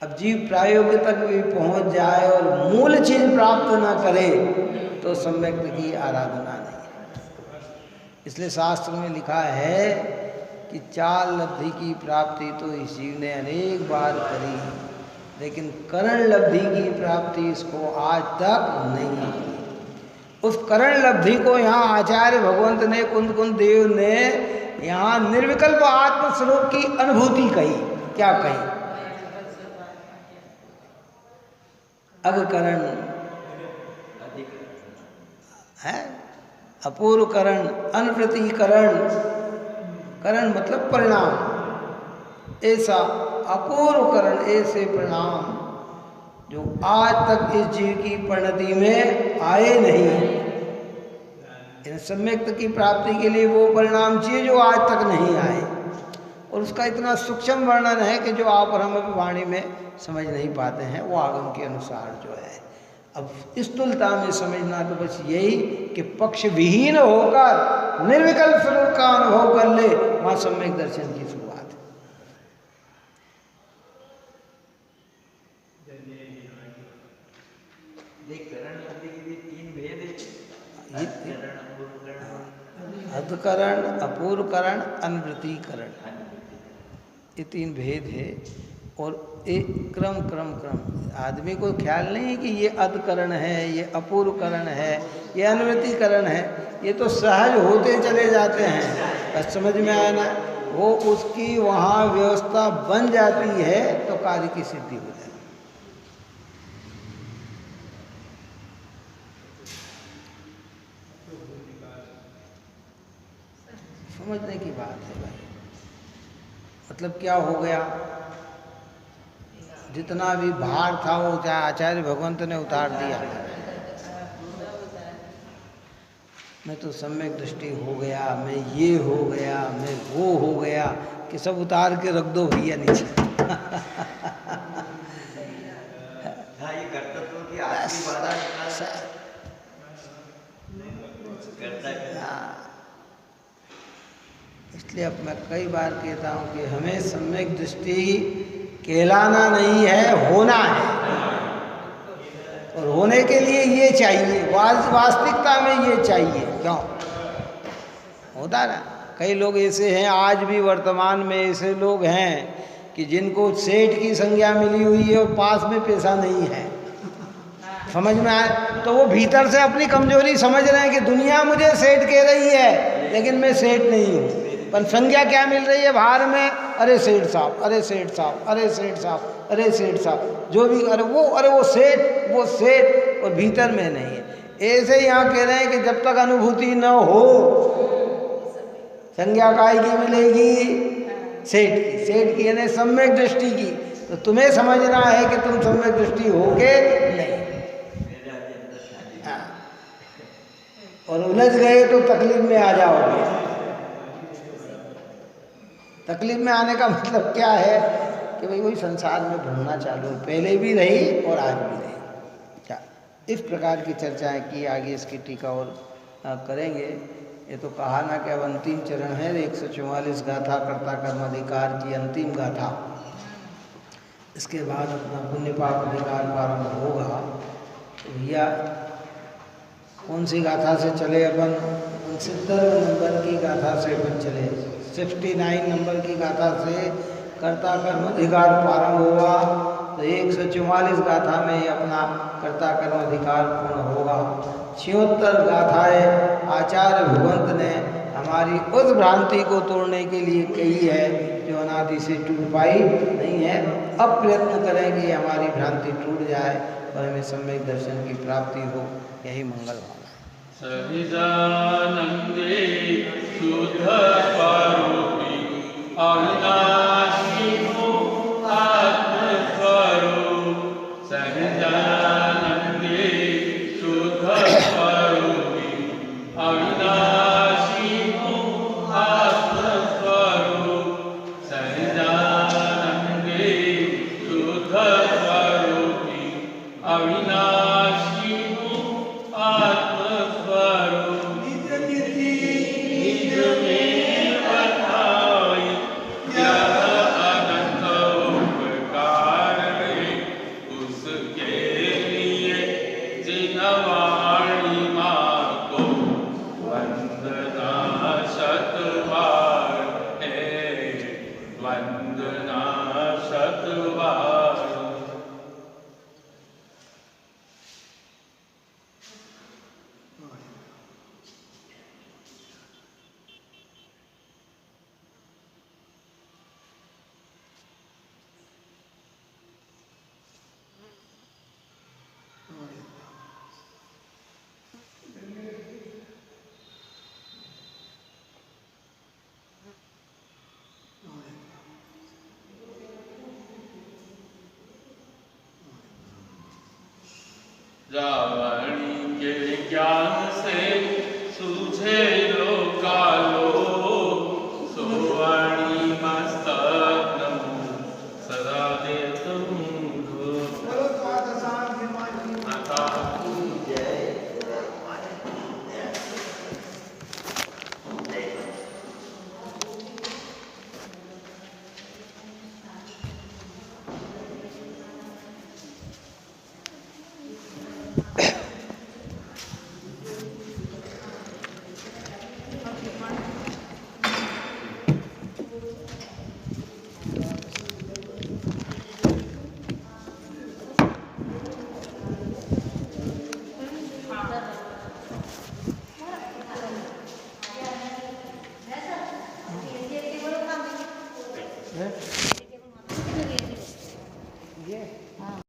S1: अब जीव प्रायोग्य तक भी पहुंच जाए और मूल चीज प्राप्त न करे तो सम्यक की आराधना नहीं है। इसलिए शास्त्र में लिखा है कि 4 लब्धि की प्राप्ति तो इस जीव ने अनेक बार करी, लेकिन करण लब्धि की प्राप्ति इसको आज तक नहीं की। उस करण लब्धि को यहाँ आचार्य भगवंत ने कुंद देव ने यहाँ निर्विकल्प आत्मस्वरूप की अनुभूति कही। क्या कही? अगकरण है, अपूर्व करण, अनप्रतिकरण। करण मतलब परिणाम। ऐसा अपूर्व करण, ऐसे परिणाम जो आज तक इस जीव की परिणति में आए नहीं। इन सम्यक की प्राप्ति के लिए वो परिणाम चाहिए जो आज तक नहीं आए, और उसका इतना सूक्ष्म वर्णन है कि जो आप और हम अभी वाणी में समझ नहीं पाते हैं, वो आगम के अनुसार जो है। अब इस तुलता में समझना तो बस यही कि पक्ष विहीन होकर निर्विकल्प स्वरूप का अनुभव कर ले, वहाँ सम्यक दर्शन की शुरुआत।
S3: करण शब्द के भी 3 भेद है।
S1: ये
S3: करण, अपूर्वकरण,
S1: अधकरण, अपूर्वकरण, अनवृत्तिकरण, ये 3 भेद है। और एक क्रम क्रम क्रम आदमी को ख्याल नहीं है कि ये अधकरण है, ये अपूर्वकरण है, ये अनवृत्तिकरण है, ये तो सहज होते चले जाते हैं। बस समझ में आया ना, वो उसकी वहाँ व्यवस्था बन जाती है तो कार्य की सिद्धि हो जाती है। समझने की बात है भाई। मतलब क्या हो गया, जितना भी भार था वो आचार्य भगवंत ने उतार दिया। मैं तो सम्यक दृष्टि हो गया, मैं ये हो गया, मैं वो हो गया, कि सब उतार के रख दो भैया नीचे।
S3: हाँ, ये कर्तव्य की आखिरी बाधा करता है।
S1: इसलिए अब मैं कई बार कहता हूँ कि हमें सम्यक दृष्टि कहलाना नहीं है, होना है। और होने के लिए ये चाहिए, वास्तविकता में ये चाहिए। क्यों होता ना, कई लोग ऐसे हैं, आज भी वर्तमान में ऐसे लोग हैं कि जिनको सेठ की संज्ञा मिली हुई है और पास में पैसा नहीं है। समझ में आए तो वो भीतर से अपनी कमजोरी समझ रहे हैं कि दुनिया मुझे सेठ कह रही है लेकिन मैं सेठ नहीं हूँ। पर संज्ञा क्या मिल रही है बाहर में, अरे सेठ साहब, अरे सेठ साहब, अरे सेठ साहब, अरे सेठ साहब, जो भी, अरे वो सेठ, वो सेठ, और भीतर में नहीं है। ऐसे यहाँ कह रहे हैं कि जब तक अनुभूति न हो संज्ञा काय की मिलेगी, सेठ की यानी सम्यक दृष्टि की। तो तुम्हें समझना है कि तुम सम्यक दृष्टि होगे नहीं। हाँ। और उलझ गए तो तकलीफ में आ जाओगे। तकलीफ में आने का मतलब क्या है कि भाई वही संसार में ढूंढना चालू, पहले भी रही और आज भी रही। क्या इस प्रकार की चर्चाएं की, आगे इसकी टीका और करेंगे। ये तो कहा ना कि अब अंतिम चरण है, 144 गाथा कर्ता कर्माधिकार की अंतिम गाथा। इसके बाद अपना पुण्य पाप अधिकार प्रारंभ होगा। तो भैया कौन सी गाथा से चले अपन? 69 नंबर की गाथा से अपन चले। 69 नंबर की गाथा से कर्ता कर्म अधिकार प्रारंभ हुआ तो 144 गाथा में अपना कर्ता कर्म अधिकार पूर्ण होगा। 76 गाथाएं आचार्य भगवंत ने हमारी उस भ्रांति को तोड़ने के लिए कही है जो अनादि से टूट पाई नहीं है। अब प्रयत्न करें कि हमारी भ्रांति टूट जाए और हमें सम्यक दर्शन की प्राप्ति हो। यही मंगल भावना।
S2: सहिजानंदे शुद्ध स्वरूपी अविनाशी आत्मस्वरूप, सहिजानंदे शुद्ध स्वरूपी अविनाशी आत्मस्वरूप, सहिजानंदे शुद्ध स्वरूपी अविनाशी आत्मस्वरूप, निज में बताई यह अनंत उपकार है, उसके लिए जिनवाणी माँ को वंदना शतबार है, वंदना शतबार। रावणी के ज्ञान से सूझे लोकालो, सोवाणी मस्तक नमो सदा दे तुम माता
S1: है। हैं।